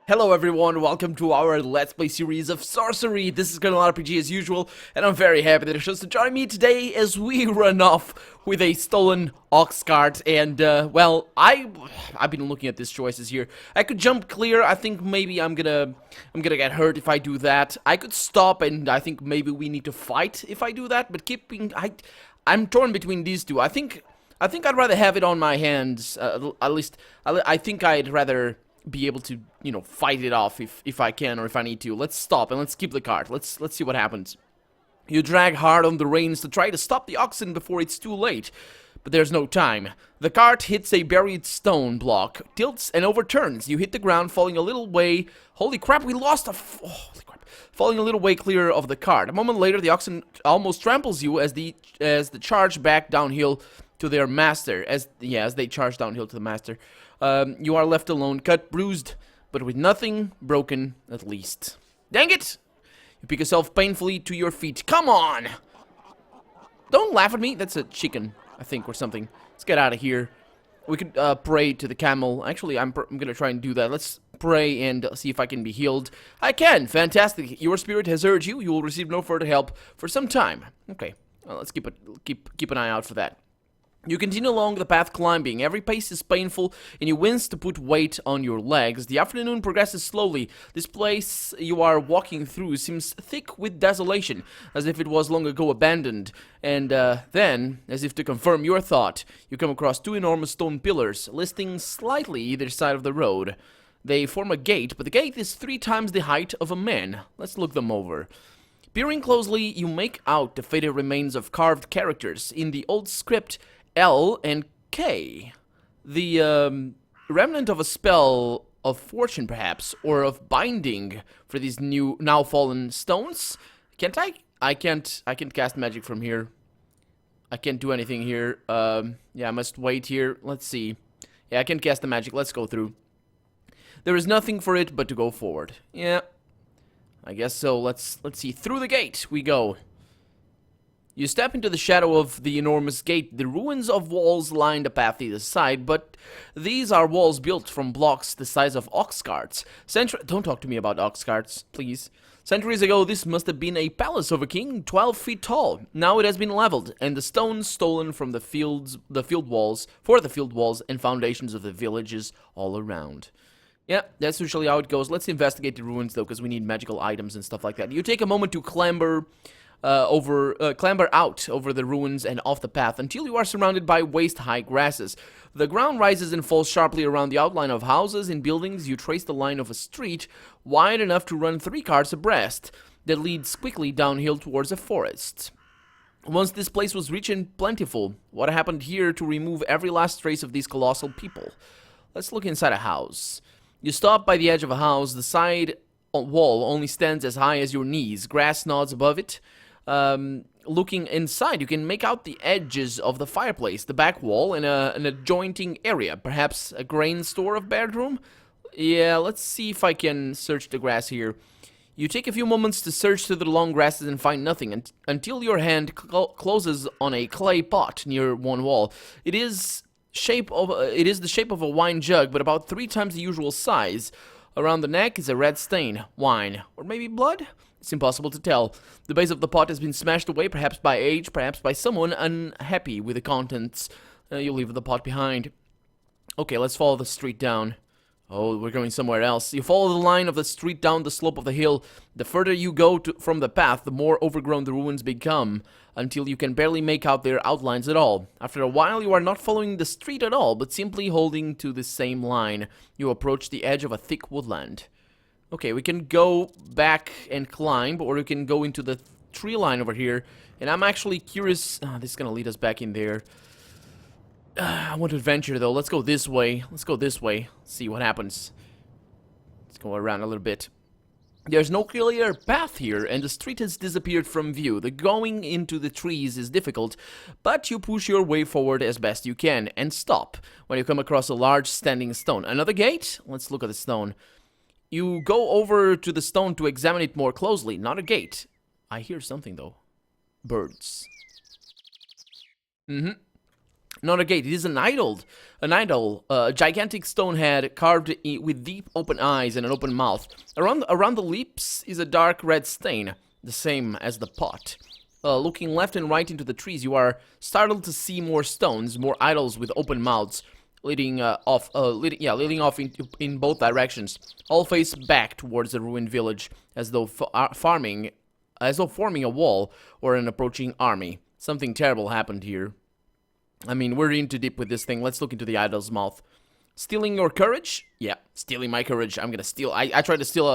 Hello everyone, welcome to our Let's Play series of Sorcery. This is Colonel RPG as usual, and I'm very happy that you're chose to join me today as we run off with a stolen ox cart. And, well, I've been looking at these choices here. I could jump clear. I think maybe I'm gonna get hurt if I do that. I could stop, and I think maybe we need to fight if I do that. But I'm torn between these two. I think I'd rather have it on my hands. At least, I think I'd rather be able to, fight it off if I can or if I need to. Let's stop and let's keep the cart. Let's see what happens. You drag hard on the reins to try to stop the oxen before it's too late, but there's no time. The cart hits a buried stone block, tilts and overturns. You hit the ground, falling a little way. Holy crap, we lost holy crap. Falling a little way clear of the cart. A moment later, the oxen almost tramples you as the charge back downhill to their master. As they charge downhill to the master. You are left alone, cut, bruised, but with nothing broken, at least. Dang it! You pick yourself painfully to your feet. Come on! Don't laugh at me. That's a chicken, I think, or something. Let's get out of here. We could pray to the camel. Actually, I'm gonna try and do that. Let's pray and see if I can be healed. I can! Fantastic. Your spirit has heard you. You will receive no further help for some time. Okay. Well, let's keep an eye out for that. You continue along the path climbing. Every pace is painful, and you wince to put weight on your legs. The afternoon progresses slowly. This place you are walking through seems thick with desolation, as if it was long ago abandoned. And then, as if to confirm your thought, you come across two enormous stone pillars, listing slightly either side of the road. They form a gate, but the gate is 3 times the height of a man. Let's look them over. Peering closely, you make out the faded remains of carved characters in the old script L and K. The remnant of a spell of fortune, perhaps, or of binding for these now fallen stones. Can't I? I can't cast magic from here. I can't do anything here. Yeah, I must wait here. Let's see. Yeah, I can cast the magic. Let's go through. There is nothing for it but to go forward. Yeah, I guess so. Let's see. Through the gate we go. You step into the shadow of the enormous gate. The ruins of walls line the path either side, but these are walls built from blocks the size of ox carts. Don't talk to me about ox carts, please. Centuries ago, this must have been a palace of a king, 12 feet tall. Now it has been leveled, and the stones stolen from the field walls and foundations of the villages all around. Yeah, that's usually how it goes. Let's investigate the ruins, though, because we need magical items and stuff like that. You take a moment to clamber out over the ruins and off the path until you are surrounded by waist-high grasses. The ground rises and falls sharply around the outline of houses and buildings. You trace the line of a street wide enough to run 3 cars abreast that leads quickly downhill towards a forest. Once this place was rich and plentiful, what happened here to remove every last trace of these colossal people? Let's look inside a house. You stop by the edge of a house. The side wall only stands as high as your knees. Grass nods above it. Looking inside, you can make out the edges of the fireplace, the back wall, and an adjoining area. Perhaps a grain store of bedroom? Yeah, let's see if I can search the grass here. You take a few moments to search through the long grasses and find nothing until your hand closes on a clay pot near one wall. It is the shape of a wine jug, but about 3 times the usual size. Around the neck is a red stain. Wine. Or maybe blood? It's impossible to tell. The base of the pot has been smashed away, perhaps by age, perhaps by someone unhappy with the contents. You leave the pot behind. Okay, let's follow the street down. Oh, we're going somewhere else. You follow the line of the street down the slope of the hill. The further you go from the path, the more overgrown the ruins become, until you can barely make out their outlines at all. After a while, you are not following the street at all, but simply holding to the same line. You approach the edge of a thick woodland. Okay, we can go back and climb, or we can go into the tree line over here. And I'm actually curious. This is gonna lead us back in there. I want to adventure, though. Let's go this way. Let's go this way. See what happens. Let's go around a little bit. There's no clear path here, and the street has disappeared from view. The going into the trees is difficult, but you push your way forward as best you can, and stop when you come across a large standing stone. Another gate? Let's look at the stone. You go over to the stone to examine it more closely. Not a gate. I hear something, though. Birds. Not a gate, it is an idol. An idol, a gigantic stone head carved with deep open eyes and an open mouth. Around the lips is a dark red stain, the same as the pot. Looking left and right into the trees, you are startled to see more stones, more idols with open mouths, leading off in both directions. All face back towards the ruined village, as though forming a wall or an approaching army. Something terrible happened here. I mean, we're in too deep with this thing. Let's look into the idol's mouth. Stealing your courage? Yeah, stealing my courage. I'm gonna steal. I tried to steal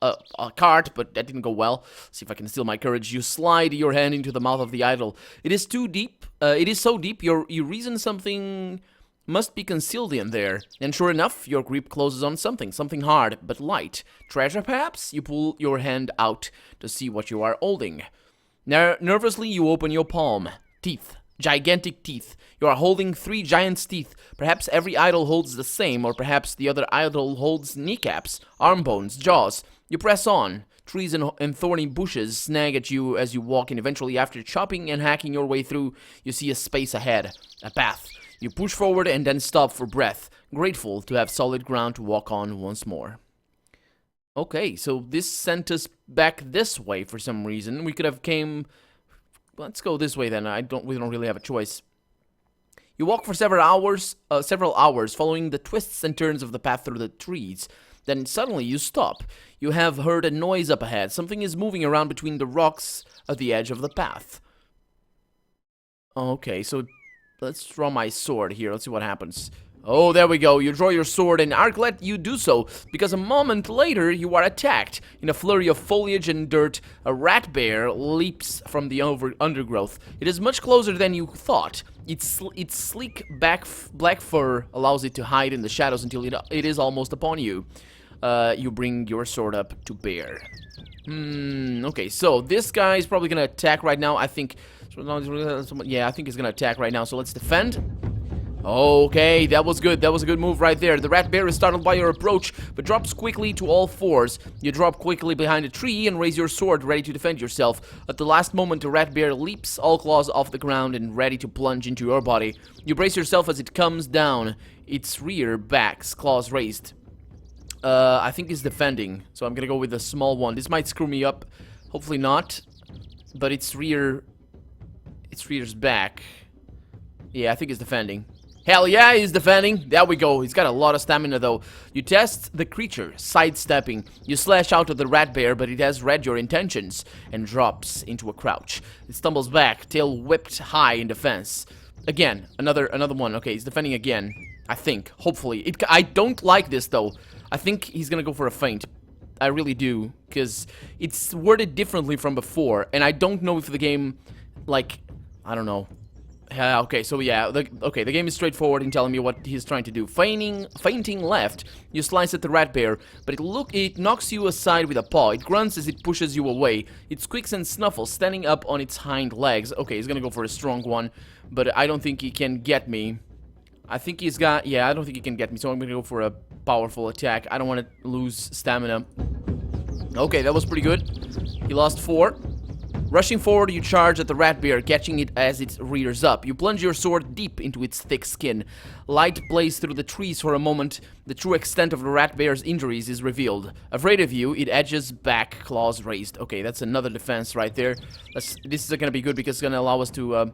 a cart, but that didn't go well. See if I can steal my courage. You slide your hand into the mouth of the idol. It is too deep. It is so deep. You reason something must be concealed in there. And sure enough, your grip closes on something hard but light. Treasure, perhaps? You pull your hand out to see what you are holding. Nervously, you open your palm. Teeth. Gigantic teeth. You are holding 3 giant teeth. Perhaps every idol holds the same, or perhaps the other idol holds kneecaps, arm bones, jaws. You press on. Trees and thorny bushes snag at you as you walk, and eventually, after chopping and hacking your way through, you see a space ahead, a path. You push forward and then stop for breath, grateful to have solid ground to walk on once more. Okay, so this sent us back this way for some reason. We could have came... Let's go this way then. We don't really have a choice. You walk for several hours, following the twists and turns of the path through the trees. Then suddenly you stop. You have heard a noise up ahead. Something is moving around between the rocks at the edge of the path. Okay, so let's draw my sword here. Let's see what happens. Oh, there we go. You draw your sword and are glad you do so, because a moment later you are attacked. In a flurry of foliage and dirt, a rat bear leaps from the undergrowth. It is much closer than you thought. Its sleek black fur allows it to hide in the shadows until it is almost upon you. You bring your sword up to bear. Okay, so this guy is probably gonna attack right now. I think... Yeah, I think he's gonna attack right now, so let's defend. Okay, that was good. That was a good move right there. The rat bear is startled by your approach, but drops quickly to all fours. You drop quickly behind a tree and raise your sword, ready to defend yourself. At the last moment, the rat bear leaps, all claws off the ground and ready to plunge into your body. You brace yourself as it comes down, its rear back's claws raised. I think he's defending, so I'm gonna go with the small one. This might screw me up. Hopefully not. But its rear's back. Yeah, I think he's defending. Hell yeah, he's defending. There we go. He's got a lot of stamina, though. You test the creature, sidestepping. You slash out at the rat bear, but it has read your intentions and drops into a crouch. It stumbles back, tail whipped high in defense. Again, another one. Okay, he's defending again. I think. Hopefully. I don't like this, though. I think he's gonna go for a feint. I really do, because it's worded differently from before, and I don't know if the game, like, I don't know. Okay, so yeah, the game is straightforward in telling me what he's trying to do. Feinting left, you slice at the rat bear, but it knocks you aside with a paw. It grunts as it pushes you away. It squeaks and snuffles, standing up on its hind legs. Okay, he's gonna go for a strong one, but I don't think he can get me. I think he's got, yeah, I don't think he can get me, so I'm gonna go for a powerful attack. I don't want to lose stamina. Okay, that was pretty good. He lost 4. Rushing forward, you charge at the rat bear, catching it as it rears up. You plunge your sword deep into its thick skin. Light plays through the trees for a moment. The true extent of the rat bear's injuries is revealed. Afraid of you, it edges back, claws raised. Okay, that's another defense right there. This is gonna be good because it's gonna allow us to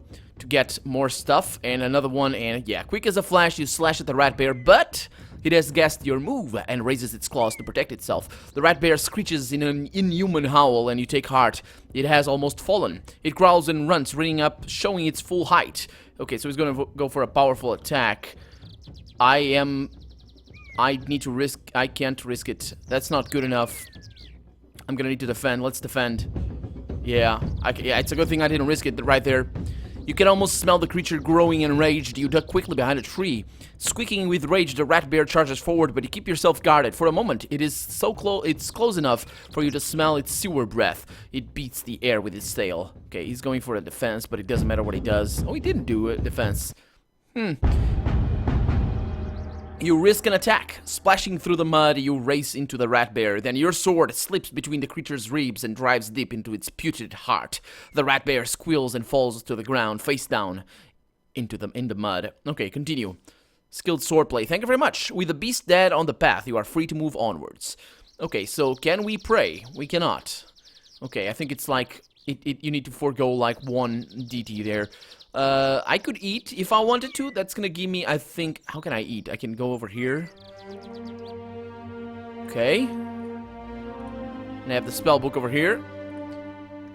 get more stuff. And another one, and yeah, quick as a flash, you slash at the rat bear, but it has guessed your move and raises its claws to protect itself. The rat bear screeches in an inhuman howl and you take heart. It has almost fallen. It growls and runs, running up, showing its full height. Okay, so he's gonna go for a powerful attack. I can't risk it. That's not good enough. I'm gonna need to defend. Let's defend. Yeah, it's a good thing I didn't risk it right there. You can almost smell the creature growing enraged. You duck quickly behind a tree. Squeaking with rage, the rat bear charges forward, but you keep yourself guarded. For a moment, it's close enough for you to smell its sewer breath. It beats the air with its tail. Okay, he's going for a defense, but it doesn't matter what he does. Oh, he didn't do a defense. You risk an attack. Splashing through the mud, you race into the rat bear. Then your sword slips between the creature's ribs and drives deep into its putrid heart. The rat bear squeals and falls to the ground, face down. into them in the mud. Okay, continue. Skilled swordplay. Thank you very much. With the beast dead on the path, you are free to move onwards. Okay, so can we pray? We cannot. Okay, I think it's like you need to forego like 1 DT there. I could eat if I wanted to. That's gonna give me, I think, how can I eat? I can go over here. Okay. And I have the spell book over here.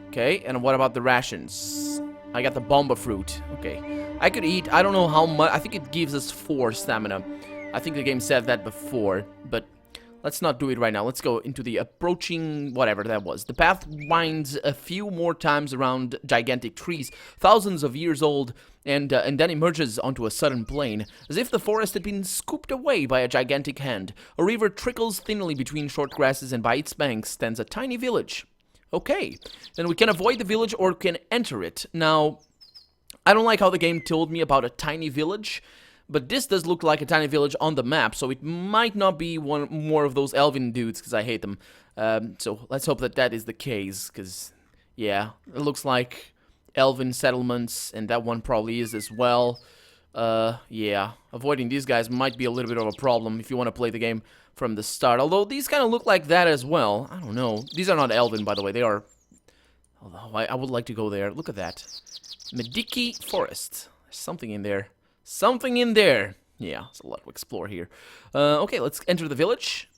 Okay, and what about the rations? I got the bomba fruit. Okay. I could eat. I don't know how much. I think it gives us 4 stamina. I think the game said that before, but let's not do it right now. Let's go into the approaching whatever that was. The path winds a few more times around gigantic trees, thousands of years old, and then emerges onto a sudden plain, as if the forest had been scooped away by a gigantic hand. A river trickles thinly between short grasses, and by its banks stands a tiny village. Okay, then we can avoid the village or can enter it. Now, I don't like how the game told me about a tiny village, but this does look like a tiny village on the map, so it might not be one more of those elven dudes, because I hate them. So let's hope that that is the case, because, yeah, it looks like elven settlements, and that one probably is as well. Yeah, avoiding these guys might be a little bit of a problem if you want to play the game from the start, although these kind of look like that as well. I don't know. These are not elven, by the way. They are... Although, I would like to go there. Look at that. Mediki Forest. There's something in there. Something in there. Yeah, it's a lot to explore here. Okay, let's enter the village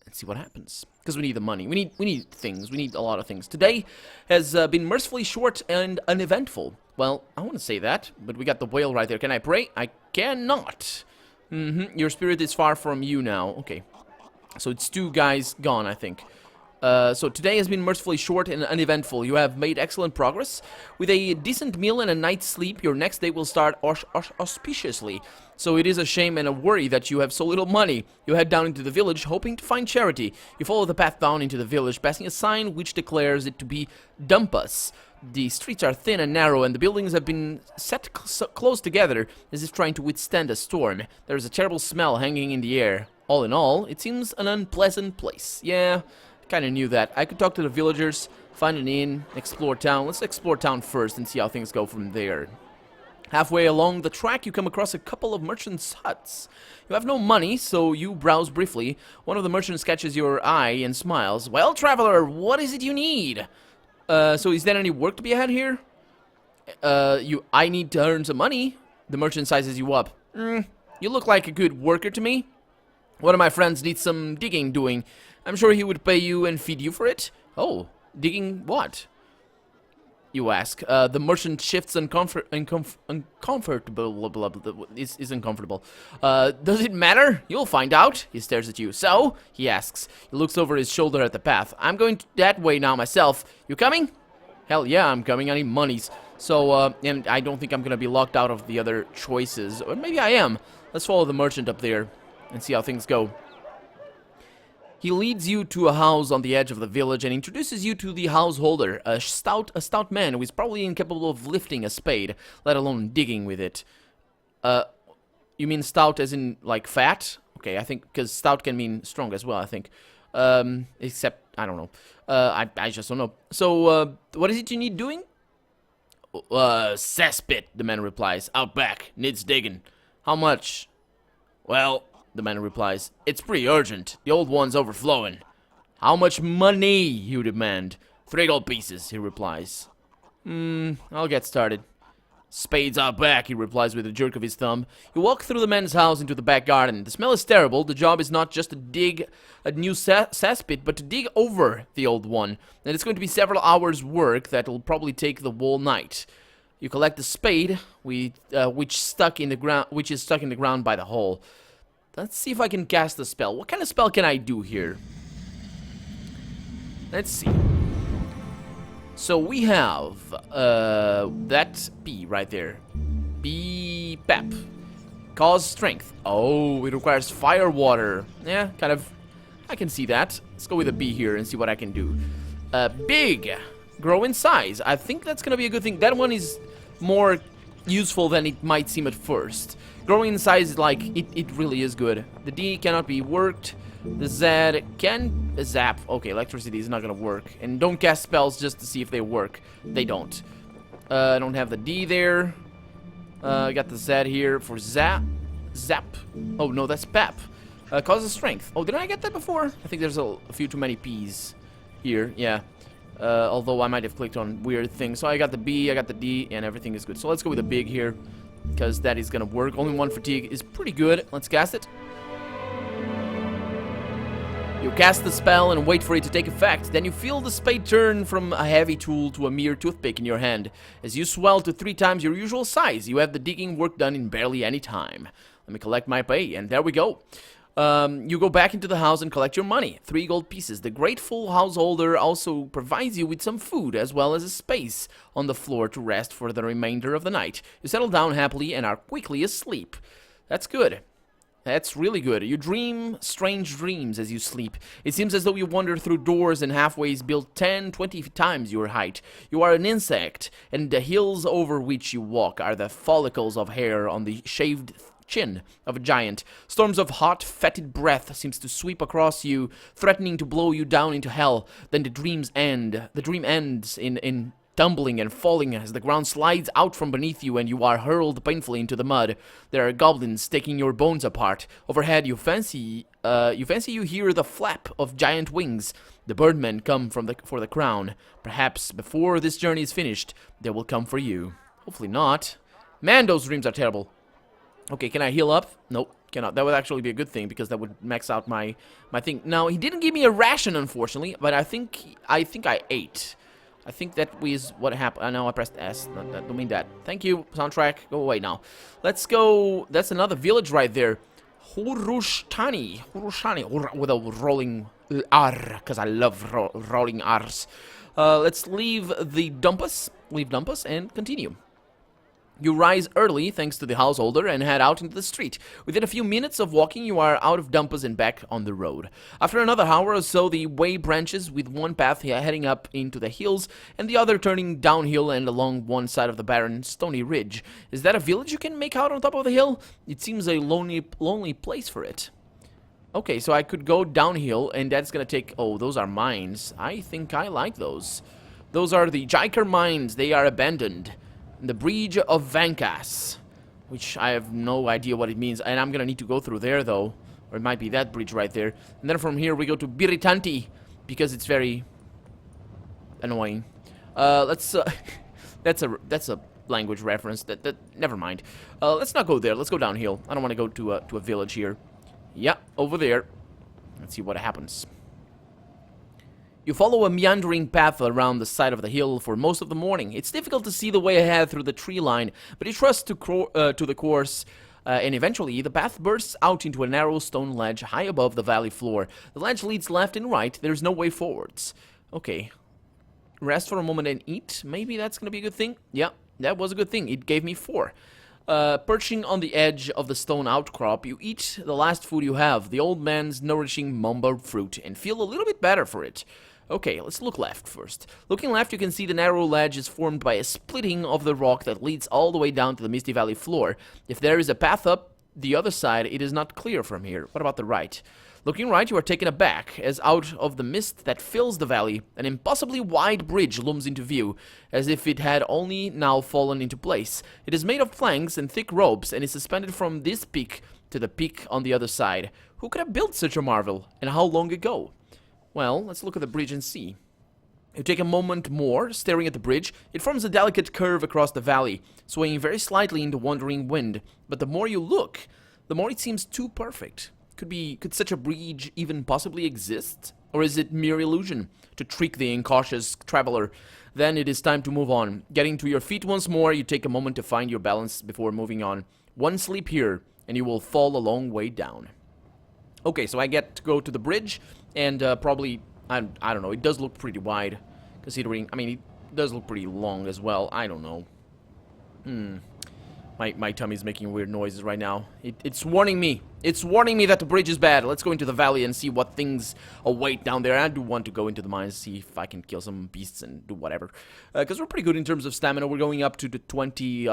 and see what happens. Because we need the money. We need things. We need a lot of things. Today has been mercifully short and uneventful. Well, I want to say that, but we got the whale right there. Can I pray? I cannot. Your spirit is far from you now. Okay. So it's 2 guys gone, I think. So today has been mercifully short and uneventful. You have made excellent progress. With a decent meal and a night's sleep, your next day will start auspiciously. So it is a shame and a worry that you have so little money. You head down into the village, hoping to find charity. You follow the path down into the village, passing a sign which declares it to be Dumpas. The streets are thin and narrow, and the buildings have been set close together, as if trying to withstand a storm. There is a terrible smell hanging in the air. All in all, it seems an unpleasant place. Yeah... Kind of knew that. I could talk to the villagers, find an inn, explore town. Let's explore town first and see how things go from there. Halfway along the track, you come across a couple of merchants' huts. You have no money, so you browse briefly. One of the merchants catches your eye and smiles. Well, traveler, what is it you need? So is there any work to be had here? I need to earn some money. The merchant sizes you up. You look like a good worker to me. One of my friends needs some digging doing. I'm sure he would pay you and feed you for it. Oh, digging what? You ask. The merchant shifts uncomfortable. Blah, blah, blah, is uncomfortable. Does it matter? You'll find out. He stares at you. So? He asks. He looks over his shoulder at the path. I'm going that way now myself. You coming? Hell yeah, I'm coming. I need monies. So, and I don't think I'm gonna be locked out of the other choices. Or maybe I am. Let's follow the merchant up there and see how things go. He leads you to a house on the edge of the village and introduces you to the householder, a stout man who is probably incapable of lifting a spade, let alone digging with it. You mean stout as in, like, fat? Okay, I think, because stout can mean strong as well, I think. Except, I don't know. I just don't know. So, what is it you need doing? Cesspit, the man replies. Out back, needs digging. How much? Well... The man replies, it's pretty urgent. The old one's overflowing. How much money, you demand? 3 gold pieces, he replies. I'll get started. Spades out back, he replies with a jerk of his thumb. You walk through the man's house into the back garden. The smell is terrible. The job is not just to dig a new cesspit, but to dig over the old one. And it's going to be several hours' work that'll probably take the whole night. You collect the spade, which is stuck in the ground by the hole. Let's see if I can cast a spell. What kind of spell can I do here? Let's see. So we have that B right there. B pep. Cause strength. Oh, it requires fire water. Yeah, kind of. I can see that. Let's go with a B here and see what I can do. Big. Grow in size. I think that's gonna be a good thing. That one is more useful than it might seem at first. Growing in size, like, it really is good. The D cannot be worked. The Z can zap. Okay, electricity is not gonna work. And don't cast spells just to see if they work. They don't. I don't have the D there. I got the Z here for Zap. Oh, no, that's Pep. Causes strength. Oh, didn't I get that before? I think there's a few too many P's here. Yeah. Although I might have clicked on weird things. So I got the B, I got the D, and everything is good. So let's go with the big here, because that is going to work. Only one fatigue is pretty good. Let's cast it. You cast the spell and wait for it to take effect. Then you feel the spade turn from a heavy tool to a mere toothpick in your hand. As you swell to 3 times your usual size, you have the digging work done in barely any time. Let me collect my pay, and there we go. You go back into the house and collect your money. 3 gold pieces. The grateful householder also provides you with some food, as well as a space on the floor to rest for the remainder of the night. You settle down happily and are quickly asleep. That's good. That's really good. You dream strange dreams as you sleep. It seems as though you wander through doors and halfways built 10, 20 times your height. You are an insect, and the hills over which you walk are the follicles of hair on the shaved chin of a giant. Storms of hot, fetid breath seems to sweep across you, threatening to blow you down into hell. Then the dreams end. The dream ends in tumbling and falling as the ground slides out from beneath you and you are hurled painfully into the mud. There are goblins taking your bones apart. Overhead, you fancy you hear the flap of giant wings. The birdmen come for the crown. Perhaps before this journey is finished, they will come for you. Hopefully not. Man, those dreams are terrible. Okay, can I heal up? Nope, cannot. That would actually be a good thing because that would max out my thing. Now, he didn't give me a ration, unfortunately, but I think I ate. I think that was what happened. I know I pressed S. Don't mean that. Thank you, soundtrack. Go away now. Let's go. That's another village right there. Hurushani, with a rolling R, because I love rolling R's. Let's leave the Dumpas. Leave Dumpas and continue. You rise early, thanks to the householder, and head out into the street. Within a few minutes of walking, you are out of Dumpas and back on the road. After another hour or so, the way branches, with one path heading up into the hills, and the other turning downhill and along one side of the barren, stony ridge. Is that a village you can make out on top of the hill? It seems a lonely place for it. Okay, so I could go downhill, and that's gonna take... Oh, those are mines. I think I like those. Those are the Jiker mines. They are abandoned. The Bridge of Vankas, which I have no idea what it means, and I'm gonna need to go through there though, or it might be that bridge right there. And then from here we go to Biritanti, because it's very annoying. Let's that's a language reference. That never mind. Let's not go there. Let's go downhill. I don't want to go to a village here. Yeah, over there. Let's see what happens. You follow a meandering path around the side of the hill for most of the morning. It's difficult to see the way ahead through the tree line, but you trust to the course, and eventually the path bursts out into a narrow stone ledge high above the valley floor. The ledge leads left and right. There's no way forwards. Okay. Rest for a moment and eat. Maybe that's going to be a good thing. Yeah, that was a good thing. It gave me 4. Perching on the edge of the stone outcrop, you eat the last food you have, the old man's nourishing mumbo fruit, and feel a little bit better for it. Okay, let's look left first. Looking left, you can see the narrow ledge is formed by a splitting of the rock that leads all the way down to the Misty Valley floor. If there is a path up the other side, it is not clear from here. What about the right? Looking right, you are taken aback, as out of the mist that fills the valley, an impossibly wide bridge looms into view, as if it had only now fallen into place. It is made of planks and thick ropes, and is suspended from this peak to the peak on the other side. Who could have built such a marvel, and how long ago? Well, let's look at the bridge and see. You take a moment more, staring at the bridge. It forms a delicate curve across the valley, swaying very slightly in the wandering wind. But the more you look, the more it seems too perfect. Could such a bridge even possibly exist? Or is it mere illusion to trick the incautious traveler? Then it is time to move on. Getting to your feet once more, you take a moment to find your balance before moving on. One sleep here, and you will fall a long way down. Okay, so I get to go to the bridge, and probably, I don't know, it does look pretty wide, considering, I mean, it does look pretty long as well. I don't know. My tummy's making weird noises right now. It's warning me. It's warning me that the bridge is bad. Let's go into the valley and see what things await down there. I do want to go into the mines, see if I can kill some beasts and do whatever. Because we're pretty good in terms of stamina. We're going up to the 20,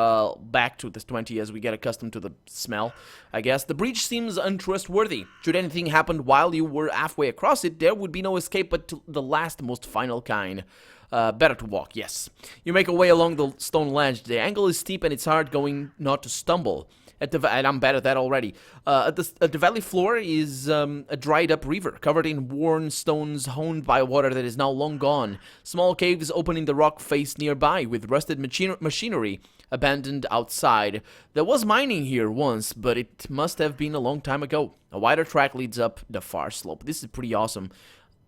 back to the 20 as we get accustomed to the smell, I guess. The bridge seems untrustworthy. Should anything happen while you were halfway across it, there would be no escape but to the last, most final kind. Better to walk, yes. You make a way along the stone ledge. The angle is steep and it's hard going not to stumble. And I'm bad at that already. At the valley floor is a dried-up river, covered in worn stones honed by water that is now long gone. Small caves open in the rock face nearby, with rusted machinery abandoned outside. There was mining here once, but it must have been a long time ago. A wider track leads up the far slope. This is pretty awesome.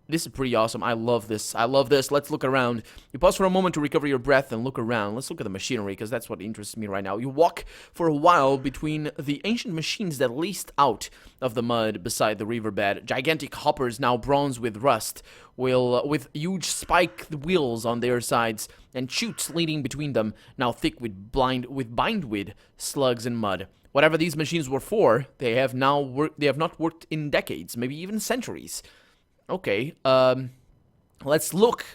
This is pretty awesome. I love this. I love this. Let's look around. You pause for a moment to recover your breath and look around. Let's look at the machinery, because that's what interests me right now. You walk for a while between the ancient machines that leased out of the mud beside the riverbed. Gigantic hoppers, now bronze with rust, with huge spiked wheels on their sides, and chutes leading between them, now thick with bindweed, slugs, and mud. Whatever these machines were for, they have not worked in decades, maybe even centuries. Okay, let's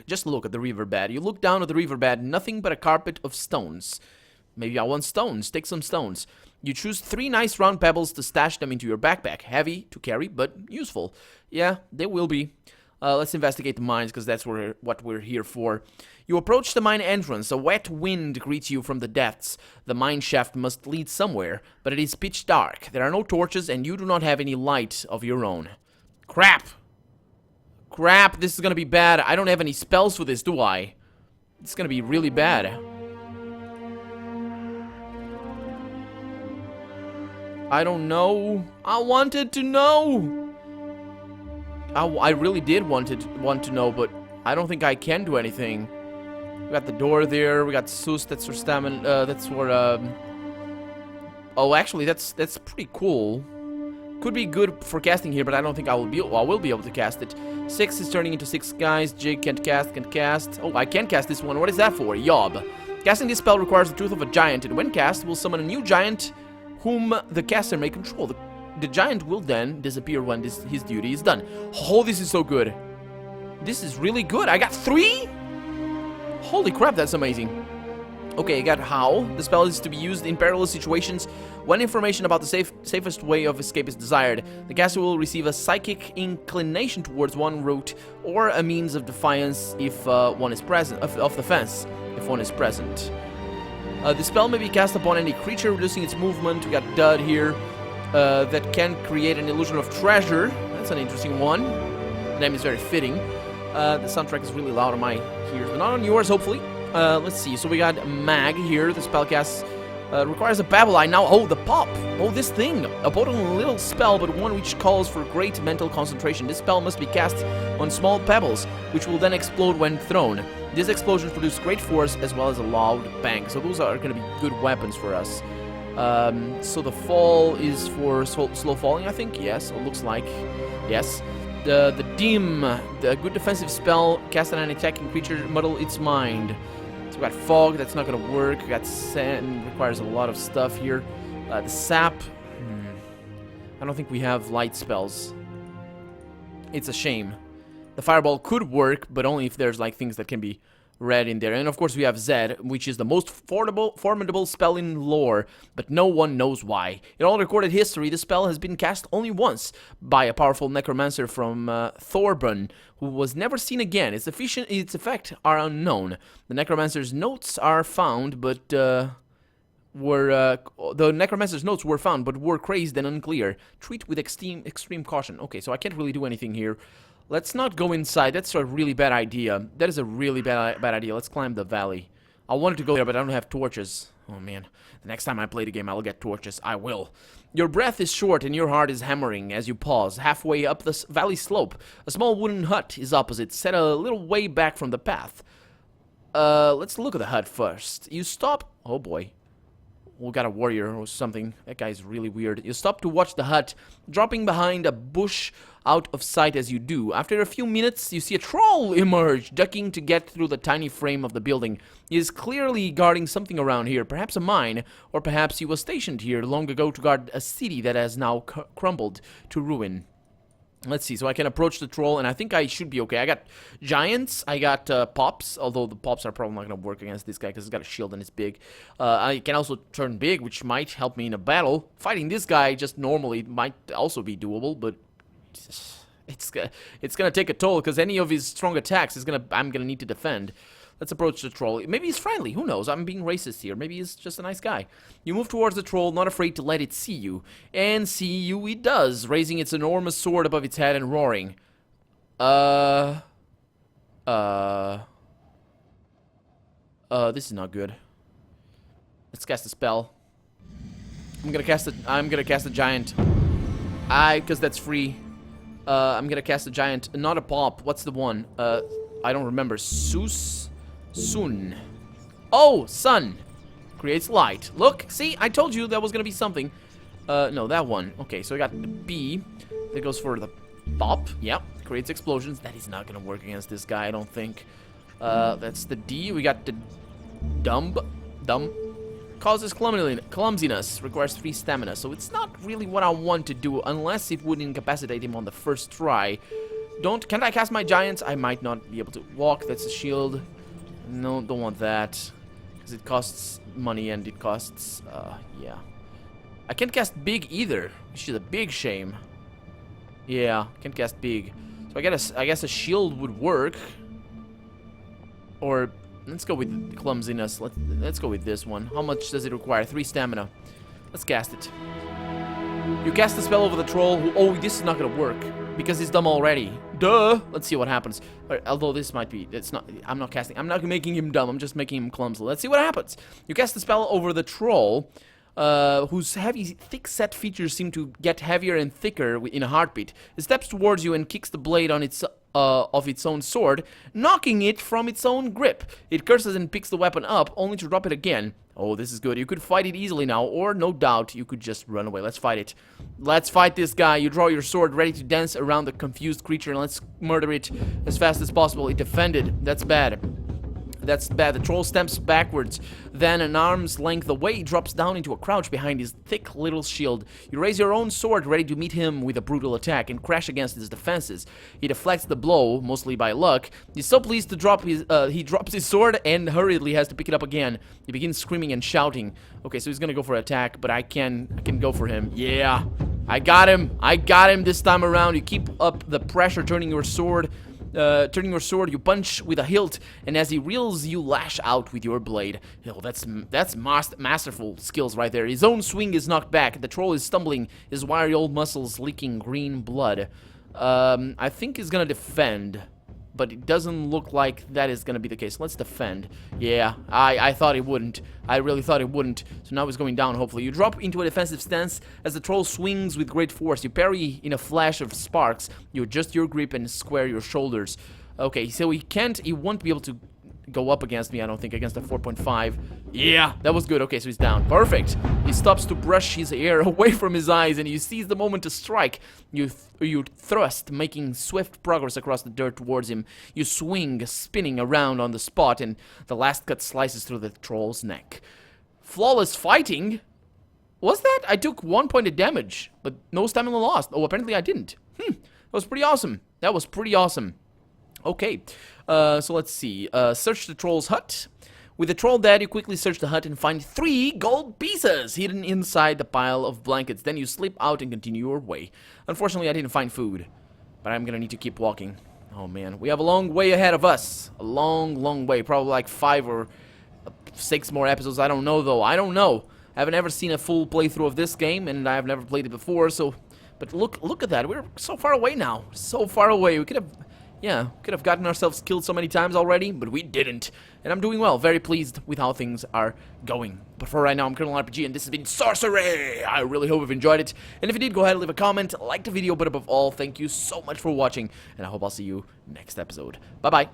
just look at the riverbed. You look down at the riverbed, nothing but a carpet of stones. Maybe I want stones, take some stones. You choose 3 nice round pebbles to stash them into your backpack. Heavy to carry, but useful. Yeah, they will be. Let's investigate the mines, because that's what we're here for. You approach the mine entrance. A wet wind greets you from the depths. The mine shaft must lead somewhere, but it is pitch dark. There are no torches, and you do not have any light of your own. Crap! Crap, this is gonna be bad. I don't have any spells for this, do I? It's gonna be really bad. I don't know. I wanted to know. I really did want to know, but I don't think I can do anything. We got the door there. We got Sus. That's for stamina. That's for Oh, actually, that's pretty cool. Could be good for casting here, but I don't think I will be able to cast it. 6 is turning into 6 guys. Jig can cast. Oh, I can cast this one. What is that for? Yob. Casting this spell requires the tooth of a giant, and when cast, will summon a new giant whom the caster may control. The giant will then disappear when his duty is done. Oh, this is so good. This is really good. I got 3? Holy crap, that's amazing. Okay, I got How. The spell is to be used in perilous situations when information about the safest way of escape is desired. The caster will receive a psychic inclination towards one route, or a means of defiance if one is present, of defense if one is present. The spell may be cast upon any creature, reducing its movement. We got Dud here. That can create an illusion of treasure. That's an interesting one. The name is very fitting. The soundtrack is really loud on my ears, but not on yours, hopefully. Let's see. So we got Mag here. The spellcast requires a babble eye. Now, oh, the pop. Oh, this thing. A potent little spell, but one which calls for great mental concentration. This spell must be cast on small pebbles, which will then explode when thrown. These explosions produce great force as well as a loud bang. So those are going to be good weapons for us. So the fall is for slow falling, I think. Yes, it looks like. Yes. The dim, the good defensive spell cast on an attacking creature, muddle its mind. So we got fog, that's not gonna work. We got sand, requires a lot of stuff here. The sap. I don't think we have light spells. It's a shame. The fireball could work, but only if there's like things that can be read in there. And of course we have Zed, which is the most formidable spell in lore, but no one knows why. In all recorded history, the spell has been cast only once by a powerful necromancer from Thorburn, who was never seen again. Its effect are unknown. The necromancer's notes are found, but the necromancer's notes were found, but were crazed and unclear. Treat with extreme caution. Okay, so I can't really do anything here. Let's not go inside. That's a really bad idea. That is a really bad idea. Let's climb the valley. I wanted to go there, but I don't have torches. Oh, man. The next time I play the game, I will get torches. I will. Your breath is short and your heart is hammering as you pause. Halfway up the valley slope, a small wooden hut is opposite, set a little way back from the path. Let's look at the hut first. You stop... Oh, boy. We got a warrior or something. That guy's really weird. You stop to watch the hut, dropping behind a bush out of sight as you do. After a few minutes, you see a troll emerge, ducking to get through the tiny frame of the building. He is clearly guarding something around here, perhaps a mine, or perhaps he was stationed here long ago to guard a city that has now crumbled to ruin. Let's see, so I can approach the troll, and I think I should be okay. I got giants, I got pops, although the pops are probably not going to work against this guy because he's got a shield and it's big. I can also turn big, which might help me in a battle. Fighting this guy just normally might also be doable, but It's gonna take a toll, because any of his strong attacks I'm gonna need to defend. Let's approach the troll. Maybe he's friendly. Who knows? I'm being racist here. Maybe he's just a nice guy. You move towards the troll, not afraid to let it see you. And see you it does, raising its enormous sword above its head and roaring. This is not good. Let's cast a spell. I'm gonna cast a giant. Because that's free. I'm gonna cast a giant, not a pop. What's the one? I don't remember. Sun. Oh, sun. Creates light. Look, see, I told you that was gonna be something. No, that one. Okay, so I got the B. That goes for the pop. Yep. Creates explosions. That is not gonna work against this guy, I don't think. That's the D. We got the dumb. Causes clumsiness, requires 3 stamina, so it's not really what I want to do unless it would incapacitate him on the first try. Can I cast my giants? I might not be able to walk. That's a shield. No, don't want that, because it costs money and it costs, yeah. I can't cast big either, which is a big shame. Yeah, can't cast big. So I guess a shield would work. Or let's go with clumsiness. Let's go with this one. How much does it require? 3 stamina. Let's cast it. You cast the spell over the troll who... Oh, this is not gonna work. Because he's dumb already. Duh! Let's see what happens. Although this might be... It's not... I'm not making him dumb. I'm just making him clumsy. Let's see what happens. You cast the spell over the troll, whose heavy, thick-set features seem to get heavier and thicker in a heartbeat. It steps towards you and kicks the blade on its... of its own sword, knocking it from its own grip. It curses and picks the weapon up, only to drop it again. Oh, this is good. You could fight it easily now, or no doubt, you could just run away. Let's fight it. Let's fight this guy. You draw your sword, ready to dance around the confused creature, and let's murder it as fast as possible. It defended. That's bad. That's bad. The troll stamps backwards. Then, an arm's length away, drops down into a crouch behind his thick little shield. You raise your own sword, ready to meet him with a brutal attack and crash against his defenses. He deflects the blow, mostly by luck. He's so pleased to drop his, he drops his sword and hurriedly has to pick it up again. He begins screaming and shouting. Okay, so he's gonna go for attack, but I can go for him. Yeah, I got him. I got him this time around. You keep up the pressure, turning your sword, you punch with a hilt, and as he reels, you lash out with your blade. Oh, that's masterful skills right there. His own swing is knocked back. The troll is stumbling, his wiry old muscles leaking green blood. I think he's gonna defend, but it doesn't look like that is gonna be the case. Let's defend. Yeah, I thought it wouldn't. I really thought it wouldn't. So now he's going down, hopefully. You drop into a defensive stance as the troll swings with great force. You parry in a flash of sparks. You adjust your grip and square your shoulders. Okay, so he won't be able to go up against me, I don't think, against a 4.5. Yeah, that was good. Okay, so he's down. Perfect. He stops to brush his hair away from his eyes, and you seize the moment to strike. You thrust, making swift progress across the dirt towards him. You swing, spinning around on the spot, and the last cut slices through the troll's neck. Flawless fighting? Was that? I took 1 point of damage, but no stamina lost. Oh, apparently I didn't. That was pretty awesome. That was pretty awesome. Okay, so let's see. Search the troll's hut. With the troll dead, you quickly search the hut and find 3 gold pieces hidden inside the pile of blankets. Then you slip out and continue your way. Unfortunately, I didn't find food, but I'm gonna need to keep walking. Oh man, we have a long way ahead of us. A long, long way. Probably like 5 or 6 more episodes. I don't know, though. I don't know. I haven't ever seen a full playthrough of this game, and I've never played it before, so... But look at that. We're so far away now. So far away. We could have... Yeah, could have gotten ourselves killed so many times already, but we didn't. And I'm doing well, very pleased with how things are going. But for right now, I'm Colonel RPG, and this has been Sorcery! I really hope you've enjoyed it. And if you did, go ahead and leave a comment, like the video, but above all, thank you so much for watching, and I hope I'll see you next episode. Bye-bye.